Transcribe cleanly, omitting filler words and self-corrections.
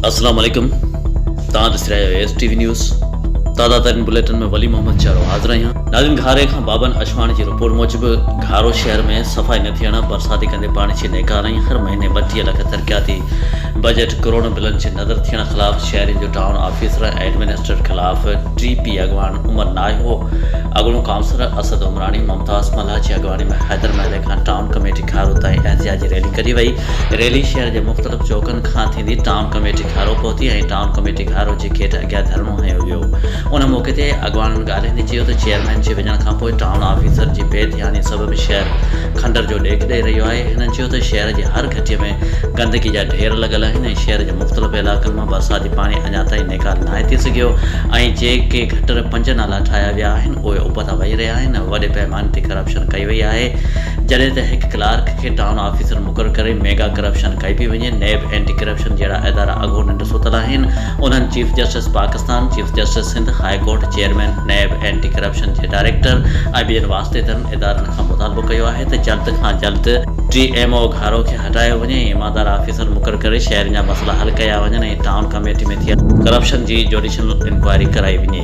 अस्सलाम वालेकुम। तव्हां ॾिसी रहिया आहियो STV न्यूज़। ताज़ा तरीन बुलेटिन में वली मोहम्मद चारो हाज़िर आहियां। नाज़रीन, घारे खां बाबन अशवाणी जी रिपोर्ट मूजिबि घारो शहर में सफ़ाई न थियण, बरसाती कंदे पाणी जी नेकाराई, हर महीने 32 लाख तरक़ियाती बजट करोड़ बिलन जे नज़र थियण ख़िलाफ़ शहरियुनि जो टाउन ऑफिसर ऐं एडमिनिस्ट्रेटर ख़िलाफ़ TP अॻवान उमर नायो, अॻूणो काउंसलर असद उमरानी, मुमताज़ मल्हा जी अॻवानी में हैदर महले खां टाउन कमेटी खारो ताईं एहतिजाजी रैली करी वई। रैली शहर जे मुख़्तलिफ़ चौकनि खां थींदी टाउन कमेटी खारो पहुती ऐं टाउन कमेटी खारो जे गेट अॻियां धरणो हयो वियो। उन मौक़े ते अॻवाननि ॻाल्हाईंदे चयो त चेयरमैन जे वञण खां पोइ टाउन ऑफिसर जी बेध्यानी सबबि शहर खंडर जो ॾेख ॾेई रहियो आहे। हिननि चयो त शहर जे हर घटीअ में गंदगी जा ढेर लॻल आहिनि ऐं शहर जे मुख़्तलिफ़ इलाइक़नि मां बरसाती पाणी अञा ताईं निकाल न आहे थी सघियो ऐं जेके गटर 5 नाला ठाहिया विया आहिनि उहे उबता वही रहिया आहिनि। वॾे पैमाने ते करप्शन कई वई आहे, जॾहिं त हिकु क्लार्क खे टाउन ऑफिसर मुक़ररु करे मेगा करप्शन कई पई वञे। नैब एंटी करप्शन जहिड़ा इदारा अॻो निंड सुतल आहिनि। उन्हनि chief justice Pakistan, chief justice Sindh, high court, chairman, NAB anti corruption जे डायरेक्टर ऐं ॿियनि वास्तेदारनि इदारनि खां मुतालबो कयो आहे त जल्द खां जल्द TMO घारो खे हटायो वञे, ईमानदार ऑफिसर मुक़ररु करे शहर जा मसइला हल कया वञनि ऐं टाउन कमेटी में थियल करप्शन जी जुडिशियल इंक्वायरी कराई वञे।